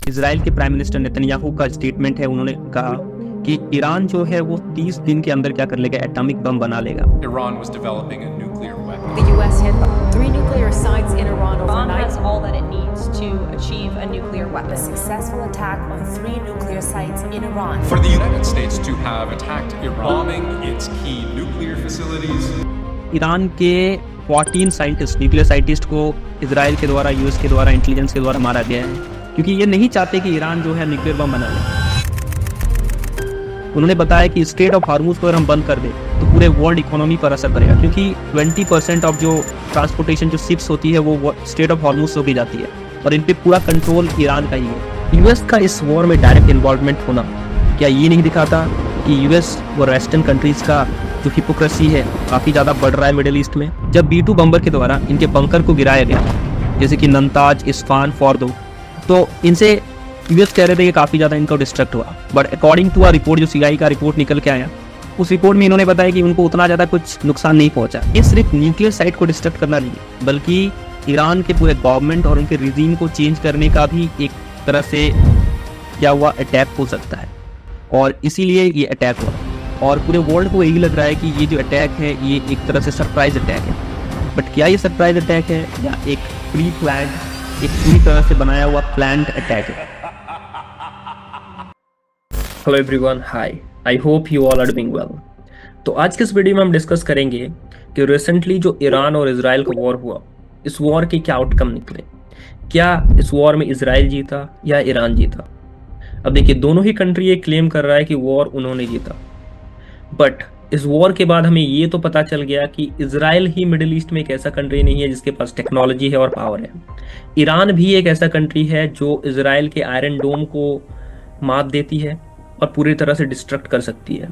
Israel के prime minister Netanyahu का statement है। उन्होंने कहा कि ईरान जो है वो 30 दिन के अंदर क्या कर लेगा, एटॉमिक बम बना लेगा। Iran was developing a nuclear weapon. The U.S. hit 3 nuclear sites in Iran Iran overnight. has all that it needs to achieve a nuclear weapon. A successful attack on 3 nuclear sites in Iran. For the United States to have attacked Iran, bombing its key nuclear facilities. Iran के 14 scientist, nuclear scientist को Israel के द्वारा, US के द्वारा, intelligence के द्वारा मारा गया है, क्योंकि ये नहीं चाहते कि ईरान जो है न्यूक्लियर बम बना ले। उन्होंने बताया कि स्ट्रेट ऑफ हार्मूज को अगर हम बंद कर दें तो पूरे वर्ल्ड इकोनॉमी पर असर पड़ेगा, क्योंकि 20% ऑफ जो ट्रांसपोर्टेशन जो शिप्स होती है वो स्ट्रेट ऑफ हार्मूज से होकर जाती है, और इन पे पूरा कंट्रोल ईरान का ही है। यूएस का इस वॉर में डायरेक्ट इन्वॉल्वमेंट होना क्या ये नहीं दिखाता कि यूएस और वेस्टर्न कंट्रीज का जो हिपोक्रेसी है काफ़ी ज़्यादा बढ़ रहा है मिडिल ईस्ट में। जब B-2 बम्बर के द्वारा इनके बंकर को गिराया गया, जैसे कि नंताज, इस्फान, फॉर्दो, तो इनसे यूएस कह रहे थे कि काफ़ी ज़्यादा इनका डिस्ट्रक्ट हुआ। But according to a report, जो CI का रिपोर्ट निकल के आया, उस रिपोर्ट में इन्होंने बताया कि उनको उतना ज़्यादा कुछ नुकसान नहीं पहुंचा। ये सिर्फ न्यूक्लियर साइट को डिस्ट्रक्ट करना नहीं है, बल्कि ईरान के पूरे गवर्नमेंट और उनके रिजीम को चेंज करने का भी एक तरह से क्या हुआ, अटैक हो सकता है, और इसीलिए ये अटैक हुआ। और पूरे वर्ल्ड को यही लग रहा है कि ये जो अटैक है ये एक तरह से सरप्राइज अटैक है। बट क्या ये सरप्राइज अटैक है या एक प्री प्लान्ड, एक पूरी तरह से बनाया हुआ प्लान्ड अटैक है? Hello everyone, hi, I hope you all are doing well. तो आज के इस वीडियो में हम डिस्कस करेंगे कि रिसेंटली जो ईरान और इजराइल का वॉर हुआ, इस वॉर के क्या आउटकम निकले। क्या इस वॉर में इजराइल जीता या ईरान जीता? अब देखिए, दोनों ही कंट्री ये क्लेम कर रहा है कि वॉर उन्होंने जीता, बट इस वॉर के बाद हमें ये तो पता चल गया कि इजराइल ही मिडिल ईस्ट में एक ऐसा कंट्री नहीं है जिसके पास टेक्नोलॉजी है और पावर है। ईरान भी एक ऐसा कंट्री है जो इजराइल के आयरन डोम को मात देती है और पूरी तरह से डिस्ट्रक्ट कर सकती है।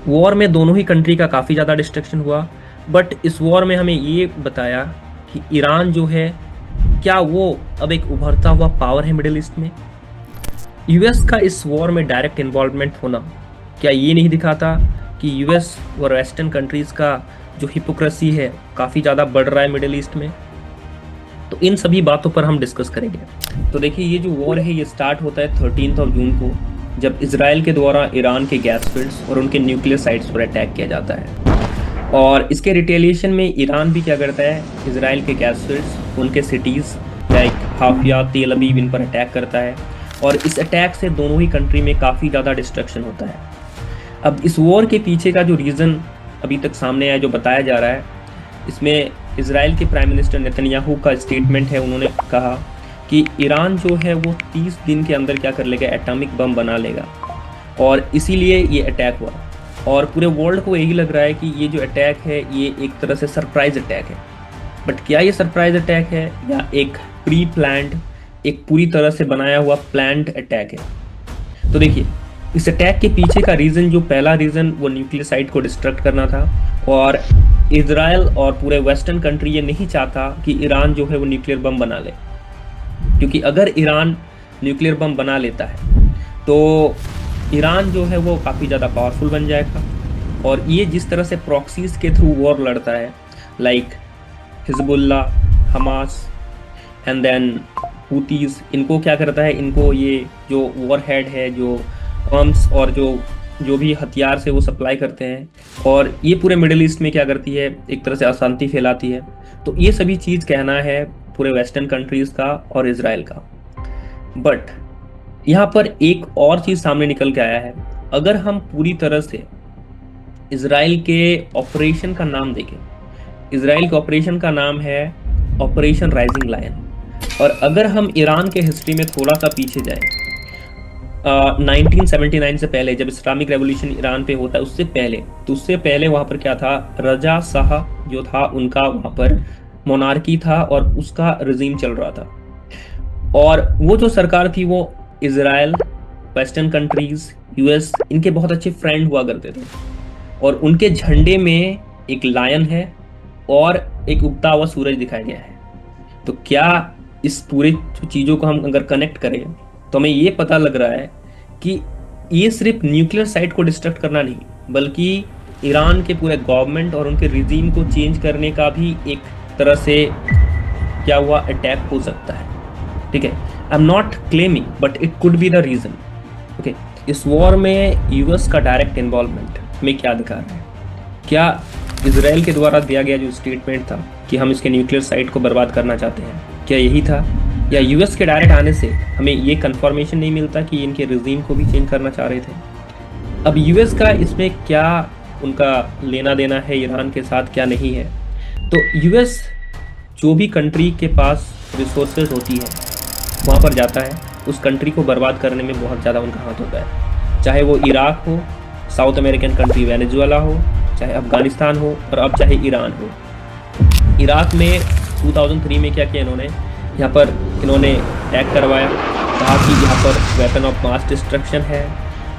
वॉर में दोनों ही कंट्री का काफ़ी ज़्यादा डिस्ट्रक्शन हुआ, बट इस वॉर में हमें ये बताया कि ईरान जो है, क्या वो अब एक उभरता हुआ पावर है मिडिल ईस्ट में। यूएस का इस वॉर में डायरेक्ट इन्वॉल्वमेंट होना क्या ये नहीं दिखाता कि यूएस और वेस्टर्न कंट्रीज़ का जो हिपोक्रेसी है काफ़ी ज़्यादा बढ़ रहा है मिडिल ईस्ट में? तो इन सभी बातों पर हम डिस्कस करेंगे। तो देखिए, ये जो वॉर है ये स्टार्ट होता है 13 जून को, जब इजराइल के द्वारा ईरान के गैस फील्ड्स और उनके न्यूक्लियर साइट्स पर अटैक किया जाता है। और इसके रिटेलिएशन में ईरान भी क्या करता है, इजराइल के गैस फील्ड्स, उनके सिटीज़ लाइक हाफिया, तेल अवीव, इन पर अटैक करता है। और इस अटैक से दोनों ही कंट्री में काफ़ी ज़्यादा डिस्ट्रक्शन होता है। अब इस वॉर के पीछे का जो रीज़न अभी तक सामने आया, जो बताया जा रहा है, इसमें इजराइल के प्राइम मिनिस्टर नेतन्याहू का स्टेटमेंट है। उन्होंने कहा कि ईरान जो है वो 30 दिन के अंदर क्या कर लेगा, एटॉमिक बम बना लेगा, और इसीलिए ये अटैक हुआ। और पूरे वर्ल्ड को यही लग रहा है कि ये जो अटैक है ये एक तरह से सरप्राइज अटैक है। बट क्या ये सरप्राइज अटैक है या एक प्री प्लान्ड, एक पूरी तरह से बनाया हुआ प्लान्ड अटैक है? तो देखिए, इस अटैक के पीछे का रीज़न, जो पहला रीज़न, वो न्यूक्लियर साइट को डिस्ट्रक्ट करना था। और इजराइल और पूरे वेस्टर्न कंट्री ये नहीं चाहता कि ईरान जो है वो न्यूक्लियर बम बना ले, क्योंकि अगर ईरान न्यूक्लियर बम बना लेता है तो ईरान जो है वो काफ़ी ज़्यादा पावरफुल बन जाएगा। और ये जिस तरह से प्रॉक्सीज के थ्रू वॉर लड़ता है, like Hezbollah, Hamas and then Houthis, इनको क्या करता है, इनको ये जो वॉर हेड है, जो आर्म्स और जो भी हथियार से वो सप्लाई करते हैं, और ये पूरे मिडिल ईस्ट में क्या करती है, एक तरह से अशांति फैलाती है। तो ये सभी चीज़ कहना है पूरे वेस्टर्न कंट्रीज़ का और इजराइल का। बट यहाँ पर एक और चीज़ सामने निकल के आया है। अगर हम पूरी तरह से इजराइल के ऑपरेशन का नाम देखें, इजराइल के ऑपरेशन का नाम है ऑपरेशन राइजिंग लायन। और अगर हम ईरान के हिस्ट्री में थोड़ा सा पीछे जाएं, 1979 से पहले, जब इस्लामिक रेवोल्यूशन ईरान पे होता है, उससे पहले, तो उससे पहले वहाँ पर क्या था, रजा शाह जो था, उनका वहाँ पर मोनार्की था और उसका रजीम चल रहा था। और वो जो सरकार थी वो इजराइल, वेस्टर्न कंट्रीज, यूएस, इनके बहुत अच्छे फ्रेंड हुआ करते थे। और उनके झंडे में एक लायन है और एक उगता हुआ सूरज दिखाया गया है। तो क्या इस पूरे चीज़ों को हम अगर कनेक्ट करें तो हमें ये पता लग रहा है कि ये सिर्फ न्यूक्लियर साइट को डिस्ट्रक्ट करना नहीं, बल्कि ईरान के पूरे गवर्नमेंट और उनके रिजीम को चेंज करने का भी एक तरह से क्या हुआ, अटैक हो सकता है। ठीक है, I am not claiming but it could be the reason. Okay, इस वॉर में यूएस का डायरेक्ट इन्वॉल्वमेंट में क्या दिखा रहा है? क्या इजराइल के द्वारा दिया गया जो स्टेटमेंट था कि हम इसके न्यूक्लियर साइट को बर्बाद करना चाहते हैं, क्या यही था? या यूएस के डायरेक्ट आने से हमें ये कंफर्मेशन नहीं मिलता कि इनके रिजीम को भी चेंज करना चाह रहे थे? अब यूएस का इसमें क्या उनका लेना देना है ईरान के साथ, क्या नहीं है? तो यूएस जो भी कंट्री के पास रिसोर्सेज होती है वहाँ पर जाता है, उस कंट्री को बर्बाद करने में बहुत ज़्यादा उनका हाथ होता है। चाहे वो इराक हो, साउथ अमेरिकन कंट्री वेनेजुएला हो, चाहे अफगानिस्तान हो, और अब चाहे ईरान हो। इराक में 2003 में क्या किया इन्होंने, यहाँ पर इन्होंने अटैक करवाया, कहा कि यहाँ पर वेपन ऑफ मास डिस्ट्रक्शन है,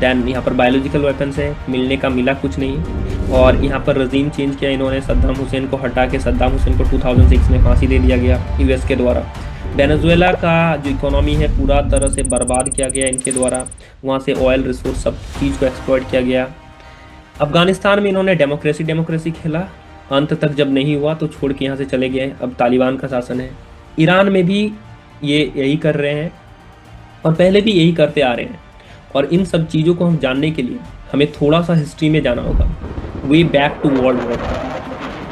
दैन यहाँ पर बायोलॉजिकल वेपन्स है, मिलने का मिला कुछ नहीं, और यहाँ पर रजीम चेंज किया इन्होंने, सद्दाम हुसैन को हटा के सद्दाम हुसैन को 2006 में फांसी दे दिया गया यूएस के द्वारा। वेनेजुएला का जो इकोनॉमी है पूरा तरह से बर्बाद किया गया इनके द्वारा, वहाँ से ऑयल रिसोर्स सब चीज़ को एक्सप्लॉइट किया गया। अफगानिस्तान में इन्होंने डेमोक्रेसी खेला, अंत तक जब नहीं हुआ तो छोड़ के यहाँ से चले गए, अब तालिबान का शासन है। ईरान में भी ये यही कर रहे हैं और पहले भी यही करते आ रहे हैं। और इन सब चीज़ों को हम जानने के लिए हमें थोड़ा सा हिस्ट्री में जाना होगा, way back to world war.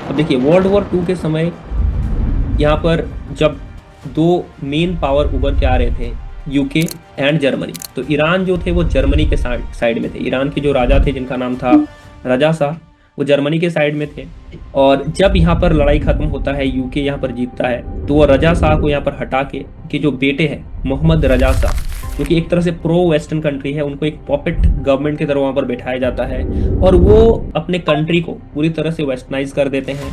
अब देखिए, वर्ल्ड वॉर 2 के समय यहाँ पर जब 2 मेन पावर उभर के आ रहे थे, यूके एंड जर्मनी, तो ईरान जो थे वो जर्मनी के साइड में थे। ईरान के जो राजा थे जिनका नाम था रजा शाह, वो जर्मनी के साइड में थे। और जब यहाँ पर लड़ाई खत्म होता है, यूके यहाँ पर जीतता है, तो वो रजा शाह को यहाँ पर हटा के जो बेटे हैं मोहम्मद रजा शाह, जो कि एक तरह से प्रो वेस्टर्न कंट्री है, उनको एक पॉपेट गवर्नमेंट की तरह वहाँ पर बैठाया जाता है और वो अपने कंट्री को पूरी तरह से वेस्टर्नाइज कर देते हैं।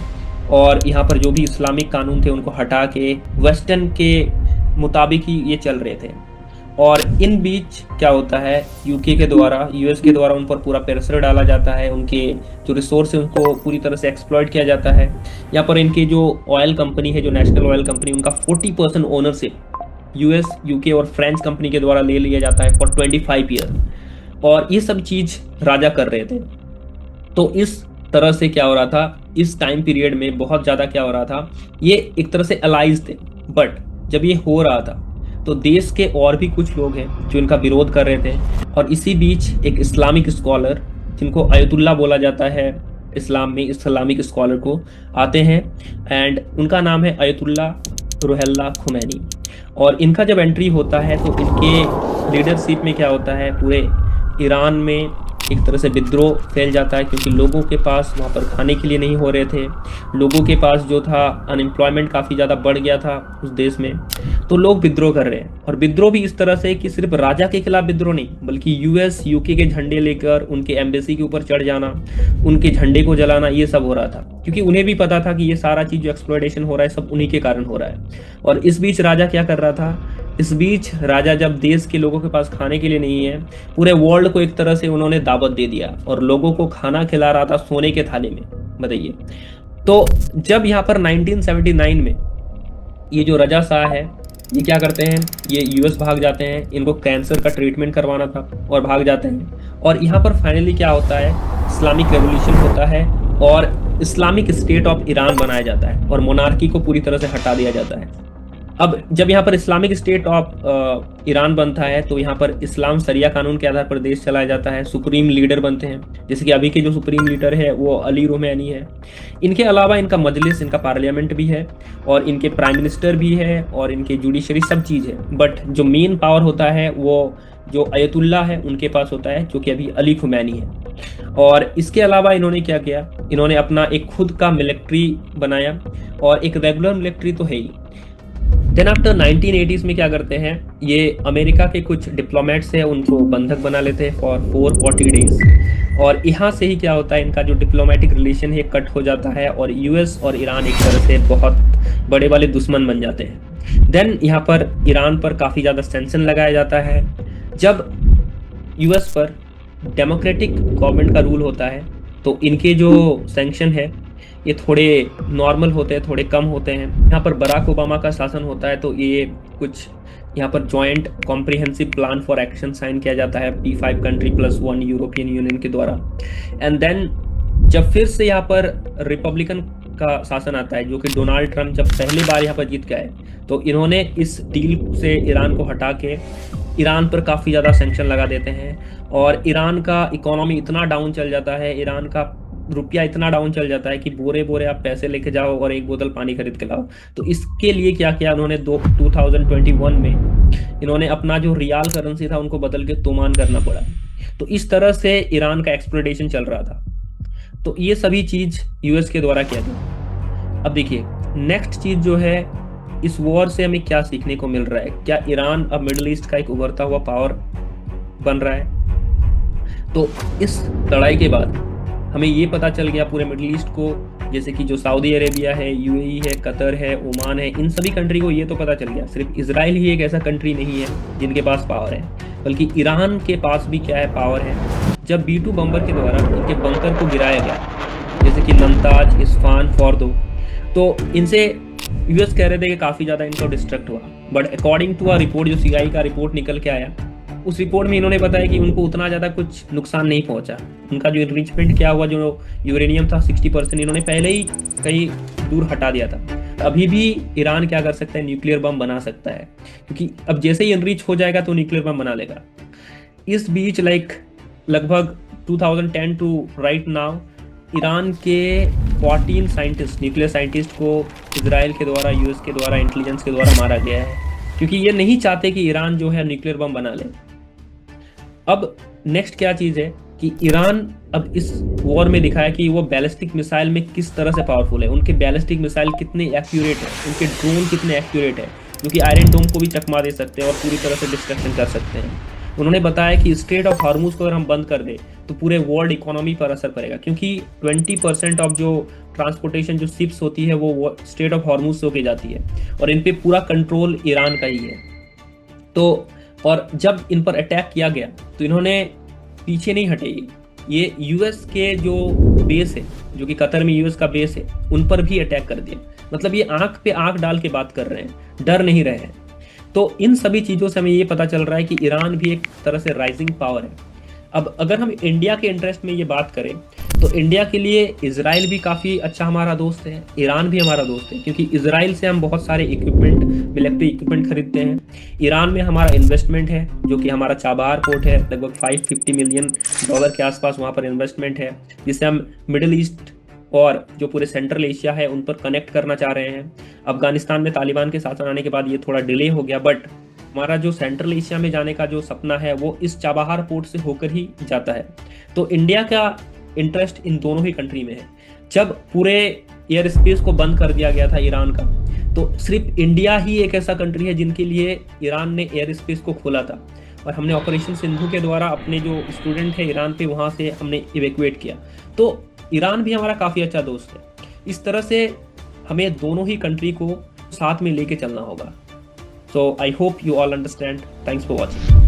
और यहाँ पर जो भी इस्लामिक कानून थे उनको हटा के वेस्टर्न के मुताबिक ही ये चल रहे थे। और इन बीच क्या होता है, यूके के द्वारा, यूएस के द्वारा उन पर पूरा प्रेशर डाला जाता है, उनके जो रिसोर्स है उनको पूरी तरह से एक्सप्लॉइट किया जाता है। यहाँ पर इनकी जो ऑयल कंपनी है, जो नेशनल ऑयल कंपनी, उनका 40% ओनरशिप यूएस, यूके और फ्रेंच कंपनी के द्वारा ले लिया जाता है फॉर 25 ईयर। और ये सब चीज़ राजा कर रहे थे। तो इस तरह से क्या हो रहा था, इस टाइम पीरियड में बहुत ज़्यादा क्या हो रहा था, ये एक तरह से अलाइज थे। बट जब ये हो रहा था तो देश के और भी कुछ लोग हैं जो इनका विरोध कर रहे थे। और इसी बीच एक इस्लामिक स्कॉलर, जिनको अयतुल्ला बोला जाता है इस्लाम में, इस्लामिक स्कॉलर को आते हैं, एंड उनका नाम है अयतुल्ला रुहल्ला खुमैनी। और इनका जब एंट्री होता है तो इनके लीडरशिप में क्या होता है, पूरे ईरान में एक तरह से विद्रोह फैल जाता है, क्योंकि लोगों के पास वहाँ पर खाने के लिए नहीं हो रहे थे। लोगों के पास जो था, अनएम्प्लॉयमेंट काफ़ी ज़्यादा बढ़ गया था उस देश में, तो लोग विद्रोह कर रहे हैं। और विद्रोह भी इस तरह से कि सिर्फ राजा के खिलाफ विद्रोह नहीं, बल्कि यूएस, यूके के झंडे लेकर उनके एम्बेसी के ऊपर चढ़ जाना, उनके झंडे को जलाना, ये सब हो रहा था। क्योंकि उन्हें भी पता था कि ये सारा चीज़ जो एक्सप्लॉयटेशन हो रहा है सब उन्हीं के कारण हो रहा है। और इस बीच राजा क्या कर रहा था, इस बीच राजा जब देश के लोगों के पास खाने के लिए नहीं है, पूरे वर्ल्ड को एक तरह से उन्होंने दावत दे दिया और लोगों को खाना खिला रहा था सोने के थाली में, बताइए। तो जब यहाँ पर 1979 में ये जो रजा शाह है, ये क्या करते हैं, ये यूएस भाग जाते हैं, इनको कैंसर का ट्रीटमेंट करवाना था और भाग जाते हैं। और यहाँ पर फाइनली क्या होता है, इस्लामिक रेवोल्यूशन होता है और इस्लामिक स्टेट ऑफ ईरान बनाया जाता है और मोनार्की को पूरी तरह से हटा दिया जाता है। अब जब यहाँ पर इस्लामिक स्टेट ऑफ ईरान बनता है तो यहाँ पर इस्लाम शरिया कानून के आधार पर देश चलाया जाता है। सुप्रीम लीडर बनते हैं, जैसे कि अभी के जो सुप्रीम लीडर है वो अली रुमैनी है। इनके अलावा इनका मजलिस, इनका पार्लियामेंट भी है और इनके प्राइम मिनिस्टर भी है और इनके जुडिशरी सब चीज़ है। बट जो मेन पावर होता है वो जो अयतुल्ला है उनके पास होता है, जो कि अभी अली खुमैनी है। और इसके अलावा इन्होंने क्या किया, इन्होंने अपना एक खुद का मिलिट्री बनाया और एक रेगुलर मिलिट्री तो है ही। देन आफ्टर 1980s में क्या करते हैं, ये अमेरिका के कुछ डिप्लोमेट्स हैं उनको बंधक बना लेते हैं फॉर 440 डेज। और यहाँ से ही क्या होता है, इनका जो डिप्लोमेटिक रिलेशन है कट हो जाता है और यूएस और ईरान एक तरह से बहुत बड़े वाले दुश्मन बन जाते हैं। देन यहाँ पर ईरान पर काफ़ी ज़्यादा सैंक्शन लगाया जाता है। जब यूएस पर डेमोक्रेटिक गवर्नमेंट का रूल होता है तो इनके जो सैंक्शन है ये थोड़े नॉर्मल होते हैं, थोड़े कम होते हैं। यहाँ पर बराक ओबामा का शासन होता है तो ये कुछ यहाँ पर joint comprehensive plan for action sign किया जाता है P5 कंट्री +1 यूरोपियन यूनियन के द्वारा। एंड देन जब फिर से यहाँ पर रिपब्लिकन का शासन आता है, जो कि डोनाल्ड ट्रम्प जब पहली बार यहाँ पर जीत गए, तो इन्होंने इस डील से ईरान को हटा के ईरान पर काफ़ी ज़्यादा सैंक्शन लगा देते हैं और ईरान का इकोनॉमी इतना डाउन चल जाता है, ईरान का रुपया इतना डाउन चल जाता है कि बोरे बोरे आप पैसे लेके जाओ और एक बोतल पानी खरीद के लाओ। तो इसके लिए क्या किया उन्होंने 2021 में इन्होंने अपना जो रियाल करेंसी था उनको बदल के तोमान करना पड़ा। तो इस तरह से ईरान का एक्सप्लोइटेशन चल रहा था। तो ये सभी चीज यूएस के द्वारा किया गया। अब देखिए नेक्स्ट चीज जो है, इस वॉर से हमें क्या सीखने को मिल रहा है। क्या ईरान अब मिडिल ईस्ट का एक उभरता हुआ पावर बन रहा है? तो इस लड़ाई के बाद हमें ये पता चल गया पूरे मिडिल ईस्ट को, जैसे कि जो सऊदी अरेबिया है, यूएई है, कतर है, ओमान है, इन सभी कंट्री को ये तो पता चल गया सिर्फ इजराइल ही एक ऐसा कंट्री नहीं है जिनके पास पावर है, बल्कि ईरान के पास भी क्या है, पावर है। जब B-2 बम्बर के द्वारा इनके बंकर को गिराया गया, जैसे कि लमताज, इस्फान, फोर्दो, तो इनसे यूएस कह रहे थे कि काफ़ी ज़्यादा इनको डिस्ट्रक्ट हुआ। But according to a report, जो सीआई का रिपोर्ट निकल के आया, उस रिपोर्ट में इन्होंने बताया कि उनको उतना ज़्यादा कुछ नुकसान नहीं पहुंचा। उनका जो इनरिचमेंट क्या हुआ, जो यूरेनियम था 60% इन्होंने पहले ही कहीं दूर हटा दिया था। अभी भी ईरान क्या कर सकता है, न्यूक्लियर बम बना सकता है, क्योंकि अब जैसे ही इनरिच हो जाएगा तो न्यूक्लियर बम बना लेगा। इस बीच लगभग 2010 टू राइट नाउ ईरान के 14 साइंटिस्ट, न्यूक्लियर साइंटिस्ट को इजराइल के द्वारा, यूएस के द्वारा, इंटेलिजेंस के द्वारा मारा गया है, क्योंकि ये नहीं चाहते कि ईरान जो है न्यूक्लियर बम बना ले। अब नेक्स्ट क्या चीज है कि ईरान अब इस वॉर में दिखाया कि वो बैलिस्टिक मिसाइल में किस तरह से पावरफुल है, उनके बैलिस्टिक मिसाइल कितने एक्यूरेट है, उनके ड्रोन कितने एक्यूरेट है, जो कि आयरन डोम को भी चकमा दे सकते हैं और पूरी तरह से डिस्ट्रक्शन कर सकते हैं। उन्होंने बताया कि स्ट्रेट ऑफ हार्मूज को अगर हम बंद कर दें तो पूरे वर्ल्ड इकोनॉमी पर असर पड़ेगा, क्योंकि 20% ऑफ जो ट्रांसपोर्टेशन जो शिप्स होती है वो स्ट्रेट ऑफ हार्मूज से होके जाती है और इन पे पूरा कंट्रोल ईरान का ही है। तो और जब इन पर अटैक किया गया तो इन्होंने पीछे नहीं हटे, ये यूएस के जो बेस है, जो कि कतर में यूएस का बेस है, उन पर भी अटैक कर दिया। मतलब ये आंख पे आंख डाल के बात कर रहे हैं, डर नहीं रहे हैं। तो इन सभी चीज़ों से हमें ये पता चल रहा है कि ईरान भी एक तरह से राइजिंग पावर है। अब अगर हम इंडिया के इंटरेस्ट में ये बात करें तो इंडिया के लिए इजराइल भी काफ़ी अच्छा हमारा दोस्त है, ईरान भी हमारा दोस्त है, क्योंकि इजराइल से हम बहुत सारे इक्विपमेंट, मिलिट्री इक्विपमेंट खरीदते हैं। ईरान में हमारा इन्वेस्टमेंट है, जो कि हमारा चाबहार पोर्ट है, लगभग $550 मिलियन के आसपास वहाँ पर इन्वेस्टमेंट है, जिससे हम मिडिल ईस्ट और जो पूरे सेंट्रल एशिया है उन पर कनेक्ट करना चाह रहे हैं। अफगानिस्तान में तालिबान के शासन आने के बाद ये थोड़ा डिले हो गया, बट हमारा जो सेंट्रल एशिया में जाने का जो सपना है वो इस चाबहार पोर्ट से होकर ही जाता है। तो इंडिया का इंटरेस्ट इन दोनों ही कंट्री में है। जब पूरे एयर स्पेस को बंद कर दिया गया था ईरान का, तो सिर्फ इंडिया ही एक ऐसा कंट्री है जिनके लिए ईरान ने एयर स्पेस को खोला था और हमने ऑपरेशन सिंधु के द्वारा अपने जो स्टूडेंट है ईरान पे वहाँ से हमने इवैक्यूएट किया। तो ईरान भी हमारा काफ़ी अच्छा दोस्त है। इस तरह से हमें दोनों ही कंट्री को साथ में लेके चलना होगा। So I hope you all understand. Thanks for watching.